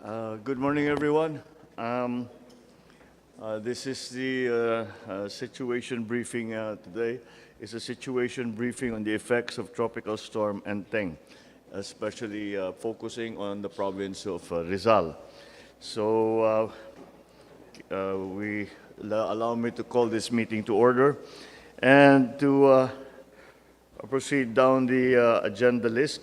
Good morning, everyone. This is the situation briefing today. It's a situation briefing on the effects of Tropical Storm Enteng, especially focusing on the province of Rizal. So allow me to call this meeting to order and to proceed down the agenda list.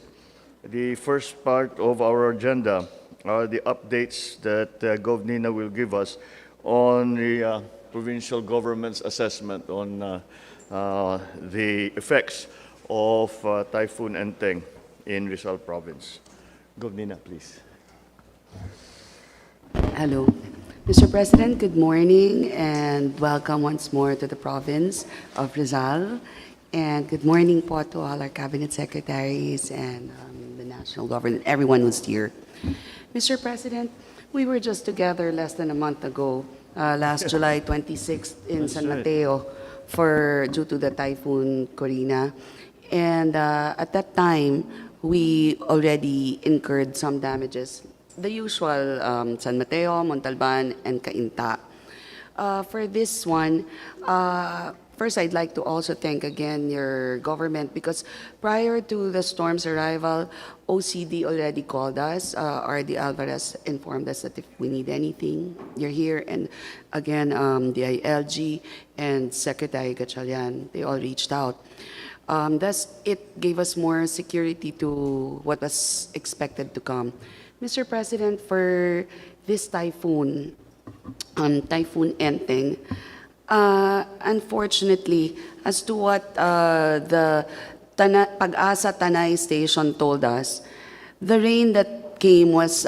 The first part of our agenda are the updates that Gov Nina will give us on the provincial government's assessment on the effects of Typhoon Enteng in Rizal Province. Gov Nina, please. Hello. Mr. President, good morning and welcome once more to the province of Rizal. And good morning po to all our cabinet secretaries and the national government, everyone who's here. Mr. President, we were just together less than a month ago, last July 26th in San Mateo due to the Typhoon Corina. And at that time, we already incurred some damages. The usual San Mateo, Montalban, and Cainta. For this one, first I'd like to also thank again your government because prior to the storm's arrival, OCD already called us. RD Alvarez informed us that if we need anything, you're here. And again, the ILG and Secretary Gatchalian, they all reached out. Thus, it gave us more security to what was expected to come. Mr. President, for this typhoon, Typhoon Enteng, unfortunately, as to what the Pag-asa Tanay station told us, the rain that came was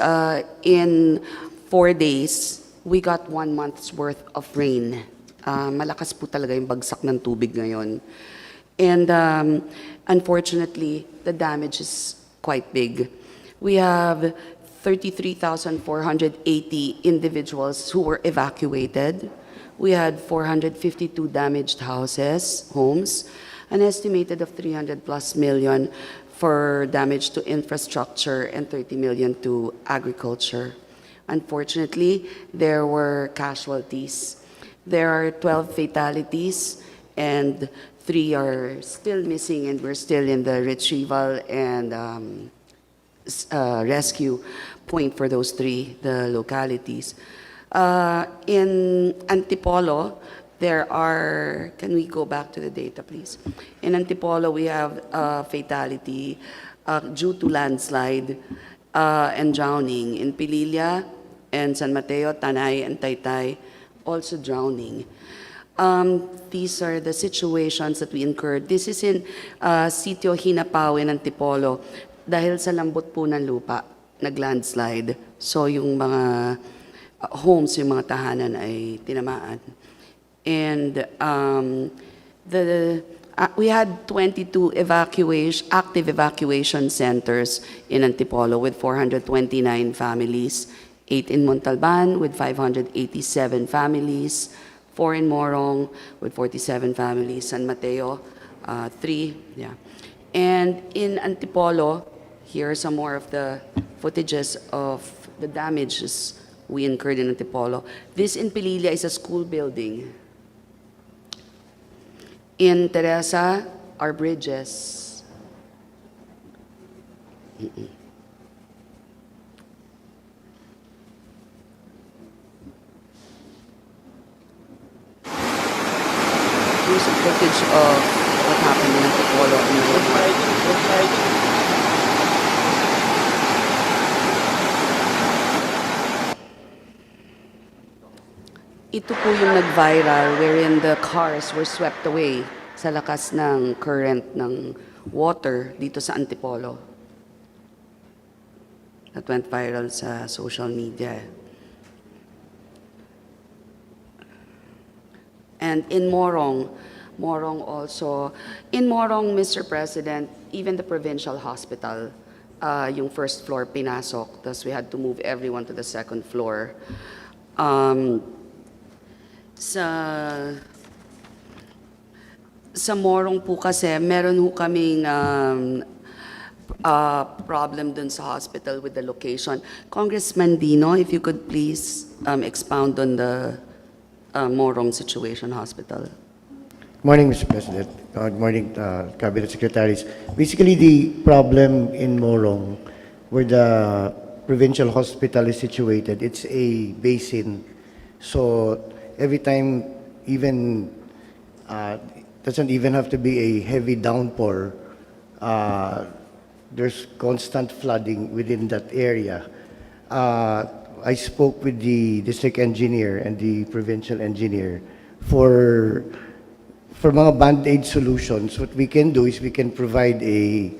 in 4 days, we got 1 month's worth of rain. Malakas po talaga yung bagsak ng tubig ngayon. And unfortunately, the damage is quite big. We have 33,480 individuals who were evacuated. We had 452 damaged homes, an estimated of 300+ million for damage to infrastructure and 30 million to agriculture. Unfortunately, there were casualties. There are 12 fatalities and 3 are still missing, and we're still in the retrieval and rescue point for those 3, the localities. In Antipolo, there are, can we go back to the data, please? In Antipolo, we have a fatality due to landslide and drowning. In Pililla and San Mateo, Tanay, and Taytay, also drowning. These are the situations that we incurred. This is in Sitio Hinapao in Antipolo. Dahil sa lambot po ng lupa, nag-landslide. So yung mga homes, yung mga tahanan ay tinamaan. And we had 22 active evacuation centers in Antipolo with 429 families, 8 in Montalban with 587 families, 4 in Morong with 47 families, San Mateo, 3, yeah. And in Antipolo, here are some more of the footages of the damages we incurred in Antipolo. This in Pililla is a school building. In Teresa are bridges. Here's a footage of what happened in Antipolo in Maynard. Ito po yung nag-viral wherein the cars were swept away sa lakas ng current ng water dito sa Antipolo. That went viral sa social media. And in Morong also, in Morong, Mr. President, even the provincial hospital, yung first floor pinasok, thus we had to move everyone to the second floor. Sa Morong po kasi, meron ho kaming problem dun sa hospital with the location. Congressman Dino, if you could please expound on the Morong Situation Hospital. Morning, Mr. President. Good morning, Cabinet Secretaries. Basically, the problem in Morong, where the provincial hospital is situated, it's a basin. So every time, even doesn't even have to be a heavy downpour, there's constant flooding within that area. I spoke with the district engineer and the provincial engineer for mga band-aid solutions. What we can do is we can provide a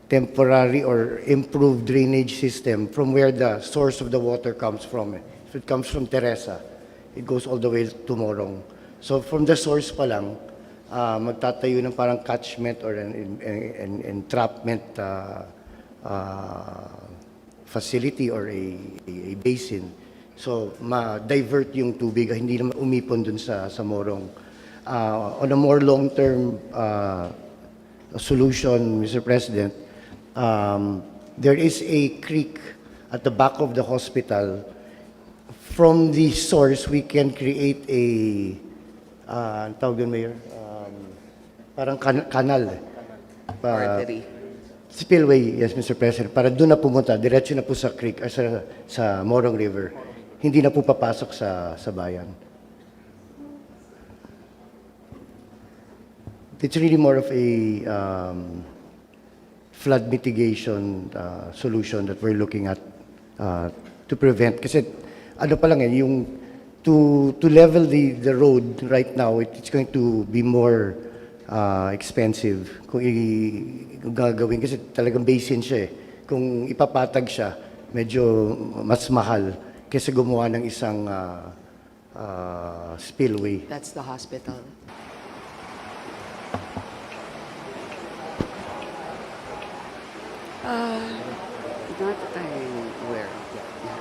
temporary or improved drainage system from where the source of the water comes from. If it comes from Teresa, it goes all the way to Morong. So from the source pa lang, magtatayo ng parang catchment or an entrapment facility or a basin. So ma-divert yung tubig, hindi naman umipon dun sa Morong. On a more long-term solution, Mr. President, there is a creek at the back of the hospital. From the source, we can create a tawag doon, Mayor? Parang kanal. Artery. Spillway, yes, Mr. President. Para doon na pumunta, diretso na po sa creek, sa Morong River. Hindi na po papasok sa bayan. It's really more of a flood mitigation solution that we're looking at to prevent. Kasi ano pa lang yung to level the road right now, it's going to be more expensive kung gagawin kasi talagang basin siya eh. Kung ipapatag siya, medyo mas mahal kaysa gumawa ng isang spillway. That's the hospital. Not where. Yeah.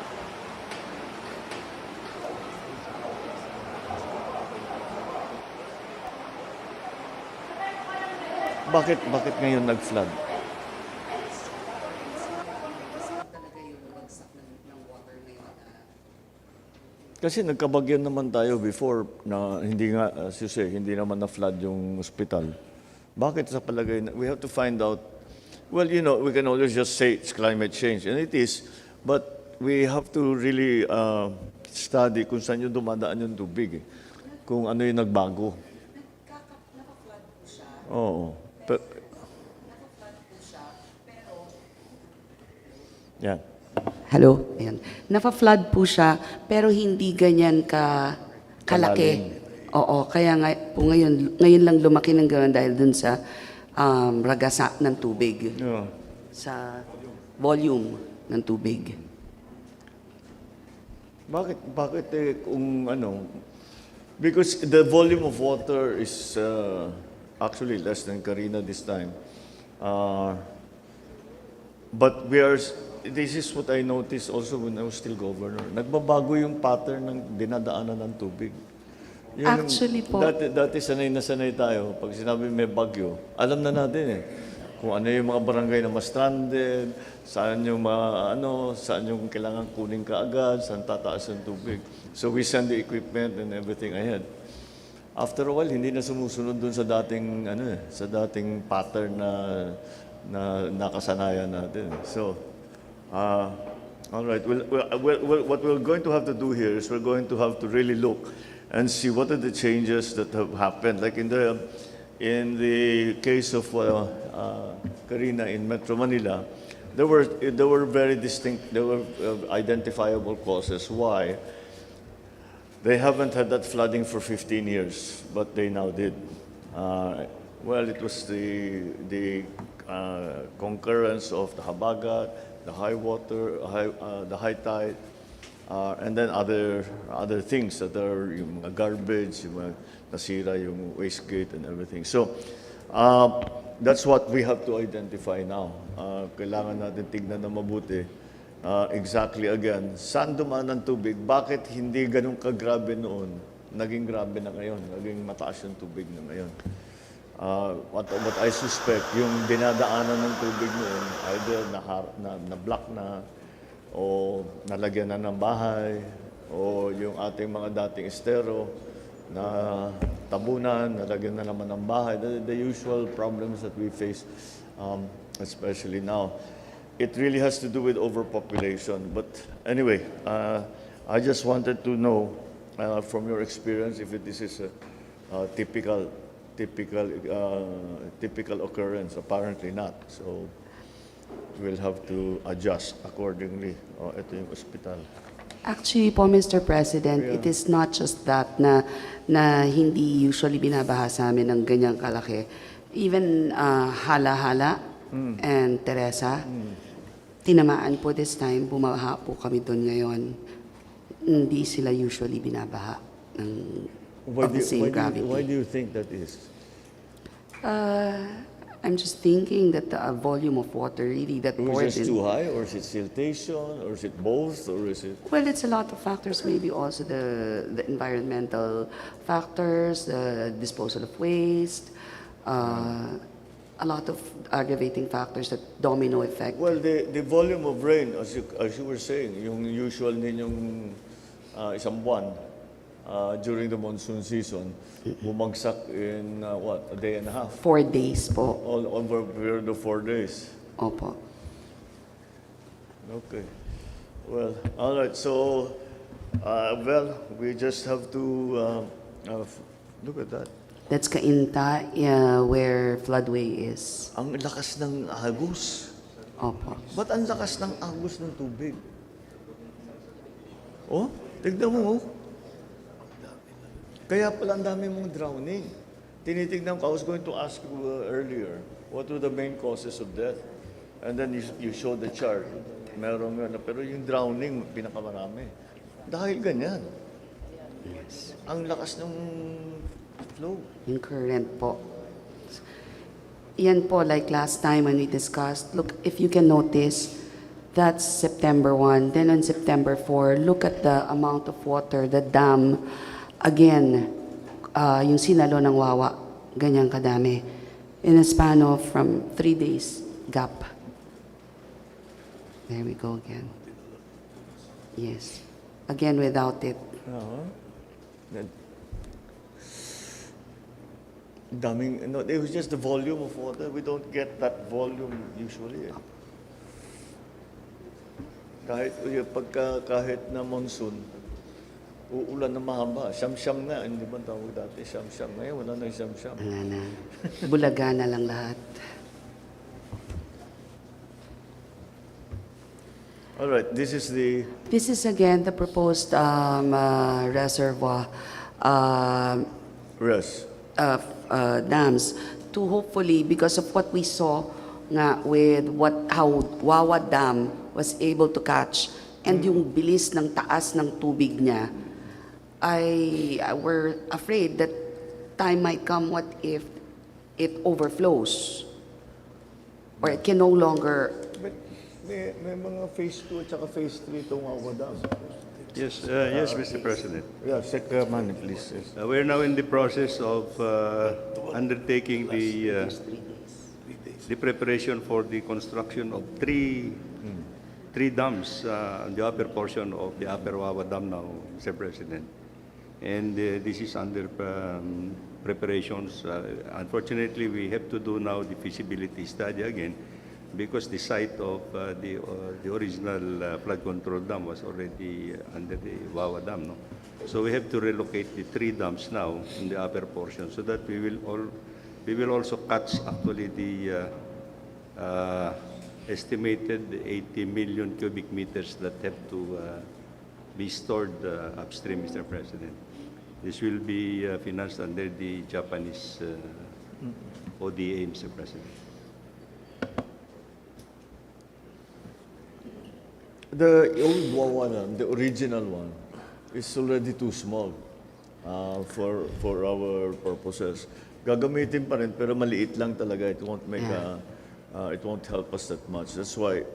Bakit ngayon nag-flood? Kasi nagkabagyan naman tayo before na hindi nga, as you say, hindi naman na-flood yung hospital. Bakit sa palagay na, we have to find out, well, you know, we can always just say it's climate change, and it is, but we have to really study kung saan yung dumadaan yung tubig, kung ano yung nagbago. Naka-flood po siya. Oo. Naka-flood po siya, pero... Yeah. Hello? Ayan. Nafa-flood po siya, pero hindi ganyan kalaki. Oo, kaya nga po ngayon lang lumaki ng gano'n dahil dun sa ragasa ng tubig. Yeah. Sa volume ng tubig. Bakit kung ano? Because the volume of water is actually less than Karina this time. But this is what I noticed also when I was still governor. Nagbabago yung pattern ng dinadaanan ng tubig. Actually po. Dati sanay na sanay tayo. Pag sinabi may bagyo, alam na natin eh. Kung ano yung mga barangay na ma-stranded, saan yung saan yung kailangan kunin kaagad, saan tataas yung tubig. So we send the equipment and everything ahead. After a while, hindi na sumusunod dun sa dating pattern na nakasanayan natin. So, all right. What we're going to have to do here is we're going to have to really look and see what are the changes that have happened. Like in the case of Karina in Metro Manila, there were very distinct, there were identifiable causes why they haven't had that flooding for 15 years, but they now did. Well, it was the concurrence of the habagat, the high water, the high tide, and then other things that are yung mga garbage, yung mga nasira yung waste gate and everything. So that's what we have to identify now. Kailangan natin tignan na mabuti. Exactly again, saan dumaan ang tubig? Bakit hindi ganun kagrabe noon? Naging grabe na ngayon, naging mataas yung tubig na ngayon. What I suspect, yung dinadaanan ng tubig noon, either na-block na, o nalagyan na ng bahay, o yung ating mga dating estero na tabunan, nalagyan na naman ng bahay. The usual problems that we face, especially now. It really has to do with overpopulation. But anyway, I just wanted to know from your experience if this is a typical occurrence. Apparently not. So we'll have to adjust accordingly. Ito yung ospital. Actually po, Mr. President, it is not just that na hindi usually binabaha sa amin ng ganyang kalaki. Even Hala-Hala and Teresa, tinamaan po this time, bumaha po kami doon ngayon. Hindi sila usually binabaha ng of the same gravity. Why do you think that is? I'm just thinking that the volume of water really that poured Is it in. too high, or is it siltation, or is it both, or is it? Well, it's a lot of factors, maybe also the environmental factors, the disposal of waste, a lot of aggravating factors that domino effect. Well, the volume of rain, as you were saying, yung usual ninyong isang buwan during the monsoon season, bumagsak in a day and a half, 4 days po. all over a period of 4 days. Opo. Okay. Well, all right. So, we just have to look at that. That's Cainta, where floodway is. Ang lakas ng agos. Opo. Ba't ang lakas ng agos ng tubig? Oh, tignan mo. Kaya pala ang dami mong drowning. Tinitignan ko, I was going to ask you earlier, what were the main causes of death? And then you showed the chart. Meron nga, pero yung drowning, pinakamarami. Dahil ganyan. Yes. Ang lakas ng flow. Yung current po. Yan po, like last time when we discussed, look, if you can notice, that's September 1. Then on September 4, look at the amount of water, the dam, again, yung sinalo ng Wawa, ganyang kadami. In a span of from 3 days gap. There we go again. Yes. Again, without it. Daming, no, it was just the volume of water. We don't get that volume usually. Kahit na monsoon, uulan na mahaba. Siyam-siyam nga, hindi ba tawag dati? Siyam-siyam. Ngayon, wala na yung siyam-siyam. Wala na. Bulaga na lang lahat. All right, this is the... This is again the proposed reservoir Rest. dams to hopefully, because of what we saw nga with how Wawa Dam was able to catch and yung bilis ng taas ng tubig niya, we're afraid that time might come what if it overflows or it can no longer. But may mga phase 2 at saka phase 3 itong Wawa Dam. Yes, Mr. President. Yeah, Secretary, please. Yes. We're now in the process of undertaking the preparation for the construction of three dams on the upper portion of the Upper Wawa Dam now, Mr. President. And this is under preparations. Unfortunately, we have to do now the feasibility study again, because the site of the original flood control dam was already under the Wawa Dam, no? So we have to relocate the 3 dams now in the upper portion, so that we will also catch actually the estimated 80 million cubic meters that have to be stored upstream, Mr. President. This will be financed under the Japanese ODA, Mr. President. The old Wawa Dam, the original one, is already too small for our purposes. Gagamitin pa rin, pero maliit lang talaga. It won't make it won't help us that much. That's why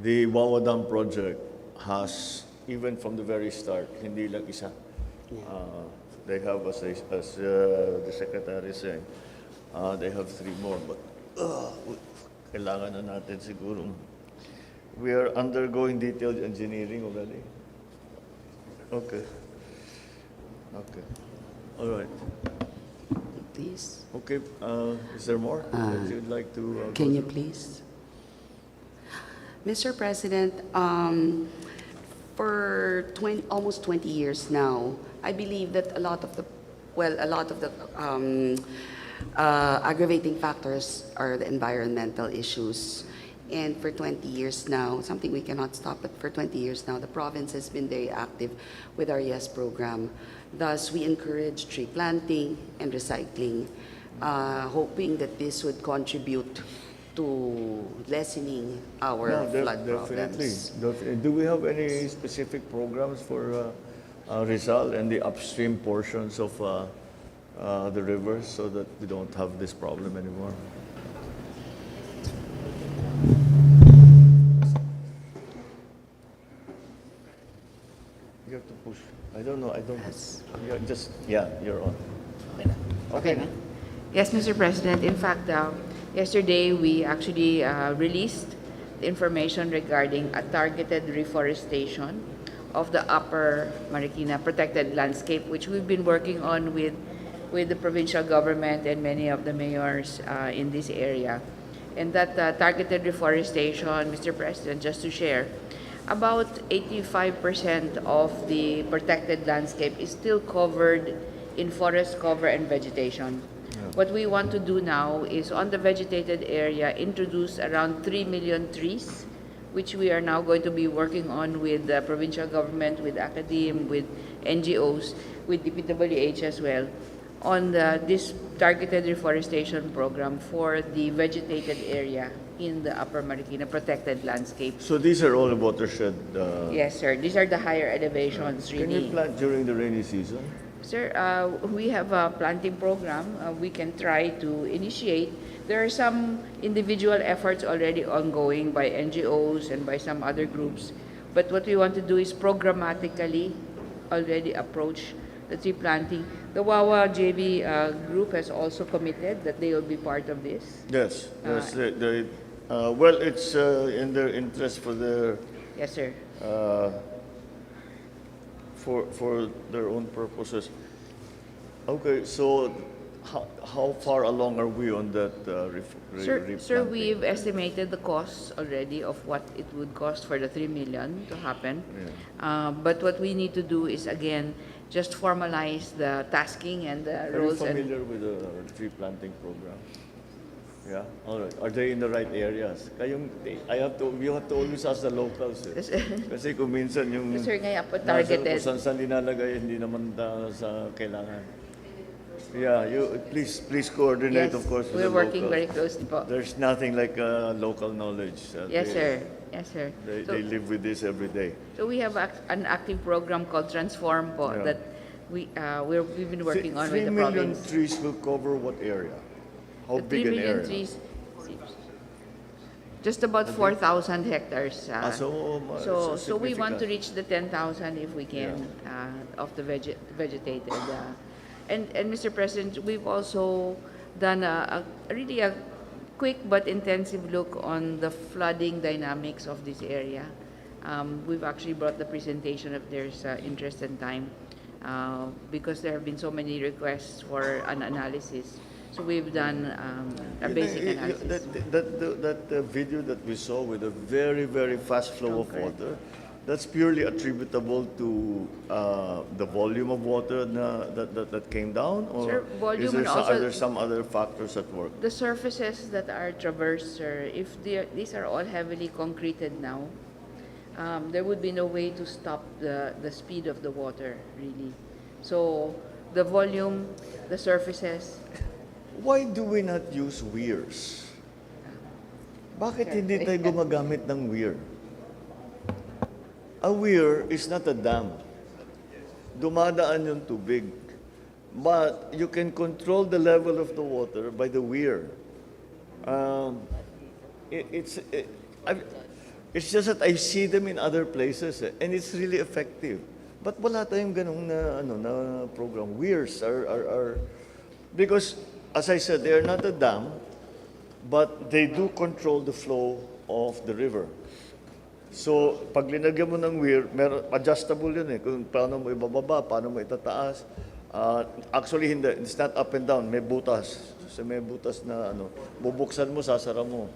the Wawa Dam project has, even from the very start, hindi lang isa. They have, as the Secretary is saying, They have 3 more, but kailangan na natin siguro. We are undergoing detailed engineering already. Okay. Okay. All right. Please. Okay. Is there more that you'd like to? Can go you through? please? Mr. President, for almost 20 years now, I believe that a lot of the aggravating factors are the environmental issues. And for 20 years now, something we cannot stop, but for 20 years now, the province has been very active with our YES program. Thus, we encourage tree planting and recycling, hoping that this would contribute to lessening our flood Definitely. problems. Do we have any specific programs for Rizal and the upstream portions of the rivers so that we don't have this problem anymore? You have to push. I don't know. I don't. Yeah, you're on. Okay. Yes, Mr. President. In fact, yesterday we actually released the information regarding a targeted reforestation of the Upper Marikina protected landscape, which we've been working on with the provincial government and many of the mayors in this area. And that targeted reforestation, Mr. President, just to share, about 85% of the protected landscape is still covered in forest cover and vegetation. What we want to do now is on the vegetated area, introduce around 3 million trees, which we are now going to be working on with the provincial government, with academe, with NGOs, with DPWH as well, on this targeted reforestation program for the vegetated area in the Upper Marikina protected landscape. So these are all watershed. Yes, sir. These are the higher elevations, Can really. you plant during the rainy season? Sir, we have a planting program we can try to initiate. There are some individual efforts already ongoing by NGOs and by some other groups. But what we want to do is programmatically already approach the tree planting. The Wawa JV group has also committed that they will be part of this. Yes. Yes. Well, it's in their interest for their Yes, sir. for their own purposes. Okay, so how far along are we on that Sir, replanting? we've estimated the costs already of what it would cost for the 3 million to happen. But what we need to do is, again, just formalize the tasking and the Are you roles. familiar with the tree planting program? Yeah. All right. Are they in the right areas? You have to always ask the locals. Eh. Kasi kung minsan yung Sir, ngayon po nasa targeted. kung saan nilalagay, hindi naman sa kailangan. Yeah, please coordinate, Yes, of course, with we're the working locals. very closely po. There's nothing like local knowledge. Yes, sir. Yes, sir. They live with this every day. So we have an active program called Transform po Yeah. that we've been working on 3 with the million province. trees will cover what area? How The big 3 an million area? trees, just about 4,000 hectares. So we want to reach the 10,000 if we can of the vegetated. And Mr. President, we've also done really a quick but intensive look on the flooding dynamics of this area. We've actually brought the presentation if there's interest and time, because there have been so many requests for an analysis. So we've done a basic analysis. That video that we saw with a very, very fast flow of Okay. water, that's purely attributable to the volume of water that came down? Or Sir, volume is there and also- are there some other factors at work? The surfaces that are traversed, sir, if these are all heavily concreted now, there would be no way to stop the speed of the water, really. So the volume, the surfaces. Why do we not use weirs? Bakit hindi tayo gumagamit ng weir? A weir is not a dam. Dumadaan yung tubig. But you can control the level of the water by the weir. It's just that I see them in other places and it's really effective. But wala tayong ganong na program. Weirs are because as I said, they are not a dam, but they do control the flow of the river. So, pag linagyan mo ng weir, adjustable yun eh. Kung paano mo ibababa, paano mo itataas. Actually, hindi. It's not up and down. May butas. So, may butas na ano. Bubuksan mo, sasara mo.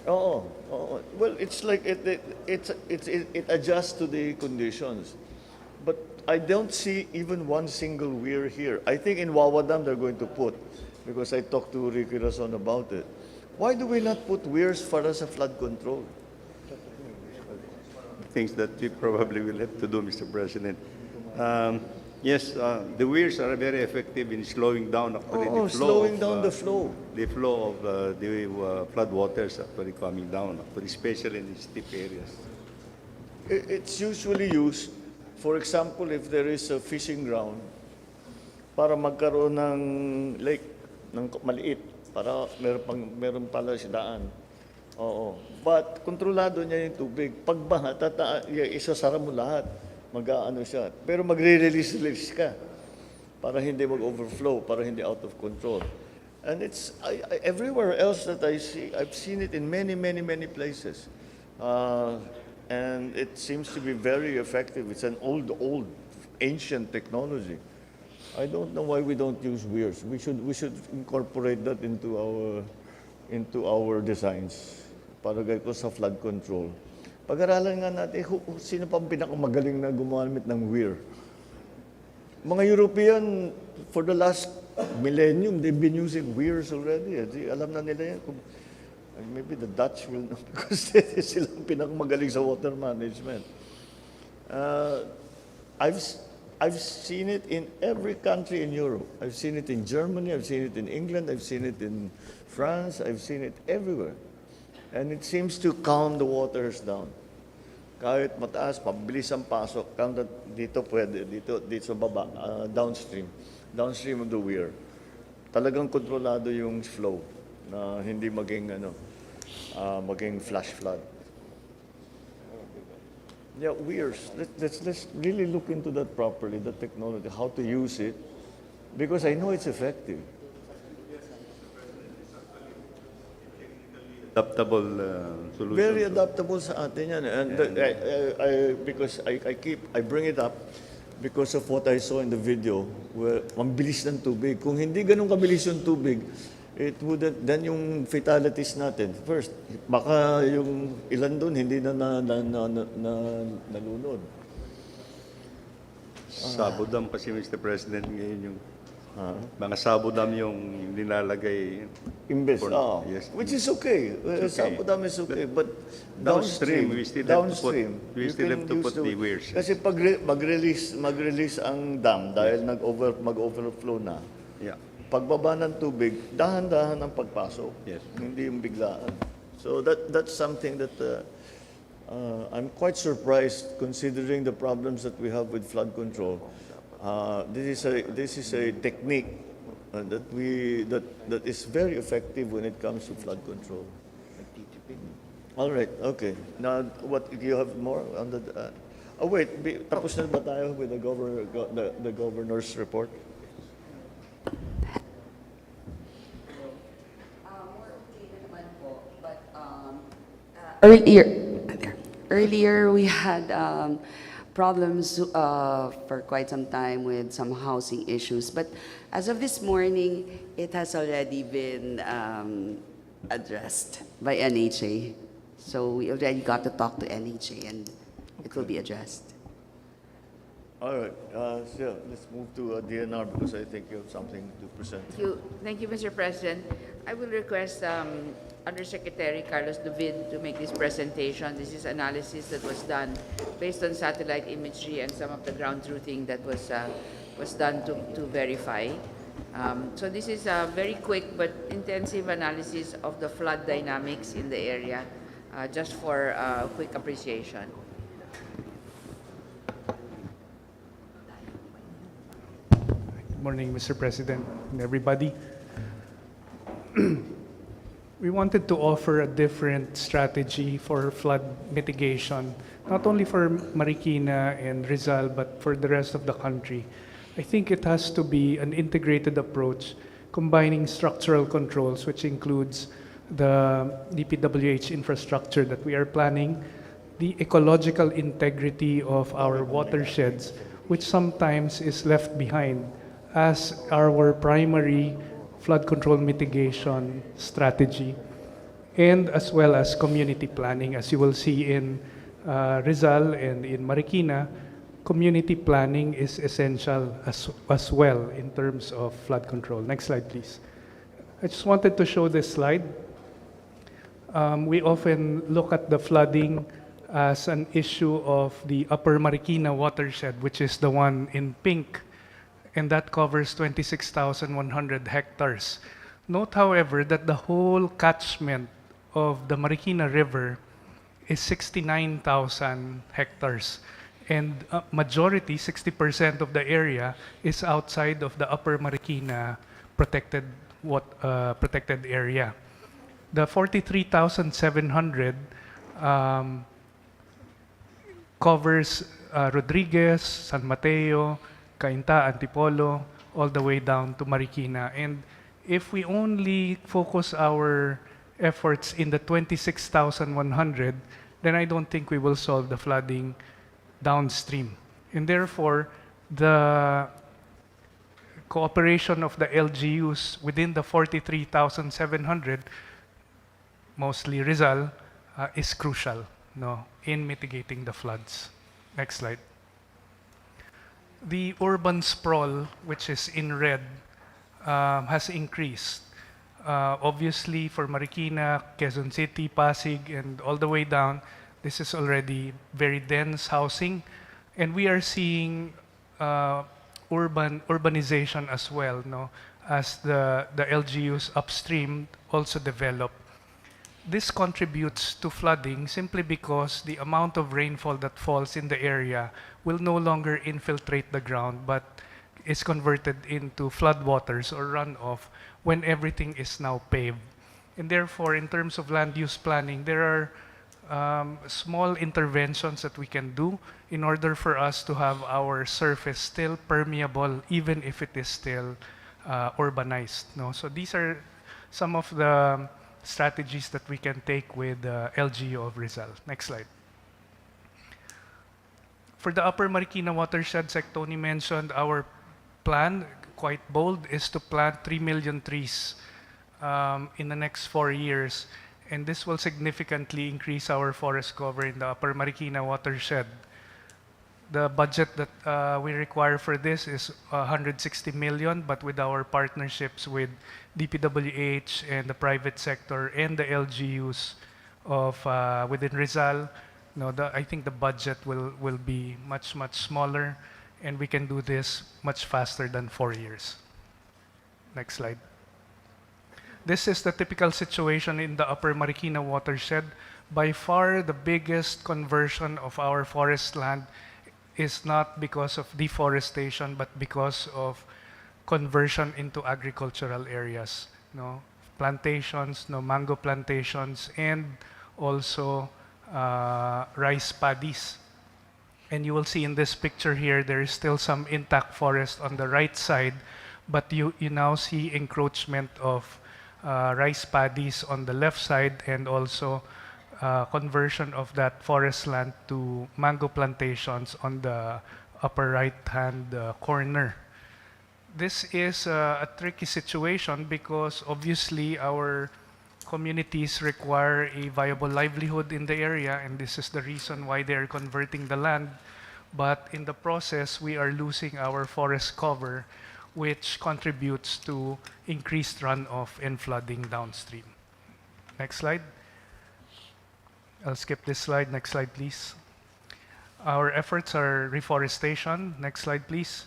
Oo. Oo. Well, it's like it adjusts to the conditions. But I don't see even one single weir here. I think in Wawa Dam they're going to put, because I talked to Ricky Razon about it. Why do we not put weirs for us a flood control? Things that we probably will have to do, Mr. President. Yes, the weirs are very effective in slowing down actually Oh, the flow. slowing down the flow. The flow of the flood waters actually coming down, actually, especially in the steep areas. It's usually used, for example, if there is a fishing ground, para magkaroon ng lake, ng maliit, para meron pala sidaan. Oo. But kontrolado niya yung tubig. Pag baha, isasara mo lahat. Mag-aano siya. Pero magre-release ka para hindi mag-overflow, para hindi out of control. And it's everywhere else that I see, I've seen it in many, many, many places. And it seems to be very effective. It's an old, ancient technology. I don't know why we don't use weirs. We should incorporate that into our designs para gaya ko sa flood control. Pag-aralan nga natin, sino pa ang pinakamagaling na gumamit ng weir? Mga European, for the last millennium, they've been using weirs already. Alam na nila yan. Maybe the Dutch will know because sila ang pinakamagaling sa water management. I've seen it in every country in Europe. I've seen it in Germany, I've seen it in England, I've seen it in France, I've seen it everywhere. And it seems to calm the waters down. Kahit mataas, pabilis ang pasok. Dito pwede, dito sa baba, downstream of the weir. Talagang kontrolado yung flow na hindi maging flash flood. Yeah, weirs. Let's really look into that properly, the technology, how to use it, because I know it's effective. Adaptable solution. Very adaptable sa atin yan. And because I bring it up because of what I saw in the video, where ang bilis ng tubig. Kung hindi ganun kabilis yung tubig, it wouldn't, then yung fatalities natin, first, baka yung ilan doon hindi na nalunod. Sabo dam kasi, Mr. President, ngayon yung mga sabo dam yung nilalagay. Imbes, Yes. which is okay. Sabo dam is okay, but Downstream, we still have to put, you can use the weirs. Kasi pag mag-release ang dam dahil mag-overflow na, Yeah. pagbaba ng tubig, dahan-dahan ang pagpasok. Yes. Hindi yung biglaan. So that's something that I'm quite surprised considering the problems that we have with flood control. This is a technique that is very effective when it comes to flood control. All right, okay. Now, what you have more on the? Wait, tapos na ba tayo with the governor's report? Earlier, we had problems for quite some time with some housing issues, but as of this morning, it has already been addressed by NHA. So we already got to talk to NHA, and it will be addressed. All right, so let's move to DNR because I think you have something to present. Thank you, Mr. President. I will request Undersecretary Carlos David to make this presentation. This is analysis that was done based on satellite imagery and some of the ground truthing that was done to verify. So this is a very quick but intensive analysis of the flood dynamics in the area, just for quick appreciation. Good morning, Mr. President and everybody. We wanted to offer a different strategy for flood mitigation, not only for Marikina and Rizal, but for the rest of the country. I think it has to be an integrated approach combining structural controls, which includes the DPWH infrastructure that we are planning, the ecological integrity of our watersheds, which sometimes is left behind as our primary flood control mitigation strategy, and as well as community planning. As you will see in Rizal and in Marikina, community planning is essential as well in terms of flood control. Next slide, please. I just wanted to show this slide. We often look at the flooding as an issue of the Upper Marikina watershed, which is the one in pink, and that covers 26,100 hectares. Note, however, that the whole catchment of the Marikina River is 69,000 hectares. And majority, 60% of the area, is outside of the Upper Marikina protected area. The 43,700 covers Rodriguez, San Mateo, Cainta, Antipolo, all the way down to Marikina. And if we only focus our efforts in the 26,100, then I don't think we will solve the flooding downstream. And therefore, the cooperation of the LGUs within the 43,700, mostly Rizal, is crucial, no, in mitigating the floods. Next slide. The urban sprawl, which is in red, has increased. Obviously, for Marikina, Quezon City, Pasig, and all the way down, this is already very dense housing. And we are seeing urbanization as well, no, as the LGUs upstream also develop. This contributes to flooding simply because the amount of rainfall that falls in the area will no longer infiltrate the ground, but is converted into floodwaters or runoff when everything is now paved. And therefore, in terms of land use planning, there are small interventions that we can do in order for us to have our surface still permeable, even if it is still urbanized. No? So these are some of the strategies that we can take with LGU of Rizal. Next slide. For the Upper Marikina watershed, like Tony mentioned, our plan, quite bold, is to plant 3 million trees in the next 4 years. And this will significantly increase our forest cover in the Upper Marikina watershed. The budget that we require for this is 160 million, but with our partnerships with DPWH and the private sector and the LGUs of within Rizal, I think the budget will be much smaller, and we can do this much faster than 4 years. Next slide. This is the typical situation in the Upper Marikina watershed. By far, the biggest conversion of our forest land is not because of deforestation, but because of conversion into agricultural areas. No? Plantations, no, mango plantations, and also rice paddies. And you will see in this picture here, there is still some intact forest on the right side, but you now see encroachment of rice paddies on the left side, and also conversion of that forest land to mango plantations on the upper right-hand corner. This is a tricky situation because obviously our communities require a viable livelihood in the area, and this is the reason why they are converting the land. But in the process, we are losing our forest cover, which contributes to increased runoff and flooding downstream. Next slide. I'll skip this slide. Next slide, please. Our efforts are reforestation. Next slide, please.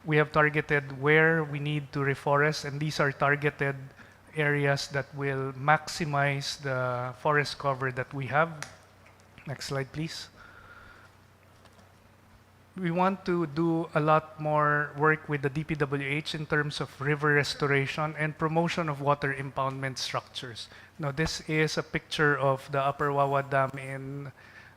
We have targeted where we need to reforest, and these are targeted areas that will maximize the forest cover that we have. Next slide, please. We want to do a lot more work with the DPWH in terms of river restoration and promotion of water impoundment structures. Now, this is a picture of the Upper Wawa Dam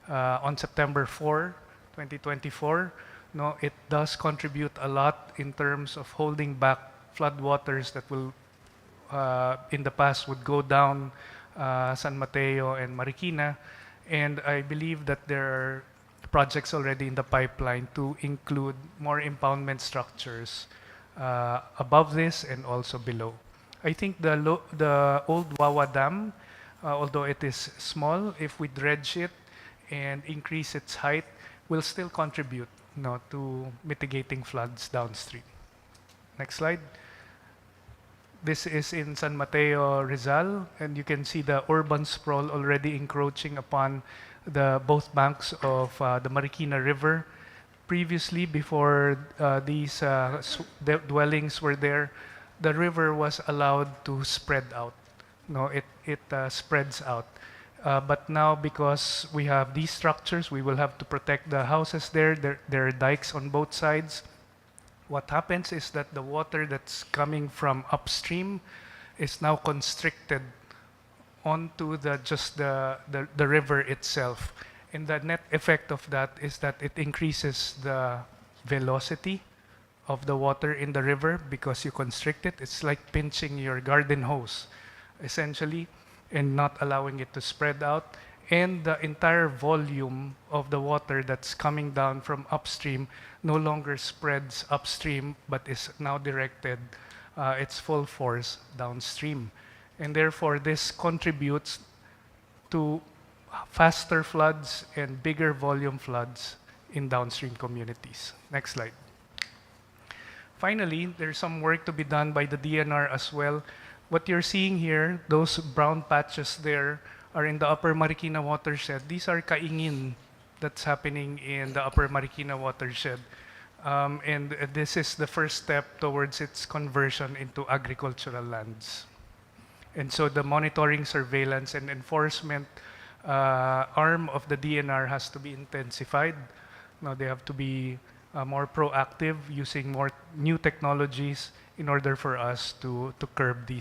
on September 4, 2024. No, it does contribute a lot in terms of holding back flood waters that will in the past would go down San Mateo and Marikina. And I believe that there are projects already in the pipeline to include more impoundment structures above this and also below. I think the old Wawa Dam, although it is small, if we dredge it and increase its height, will still contribute to mitigating floods downstream. Next slide. This is in San Mateo, Rizal, and you can see the urban sprawl already encroaching upon the both banks of the Marikina River. Previously, before these dwellings were there, the river was allowed to spread out. No, it spreads out. But now, because we have these structures, we will have to protect the houses there. There are dikes on both sides. What happens is that the water that's coming from upstream is now constricted onto the river itself. And the net effect of that is that it increases the velocity of the water in the river because you constrict it. It's like pinching your garden hose, essentially, and not allowing it to spread out. And the entire volume of the water that's coming down from upstream no longer spreads upstream, but is now directed its full force downstream. And therefore, this contributes to faster floods and bigger volume floods in downstream communities. Next slide. Finally, there's some work to be done by the DNR as well. What you're seeing here, those brown patches there, are in the Upper Marikina watershed. These are kaingin that's happening in the Upper Marikina watershed. And this is the first step towards its conversion into agricultural lands. And so the monitoring, surveillance, and enforcement arm of the DNR has to be intensified. Now they have to be more proactive, using more new technologies in order for us to curb these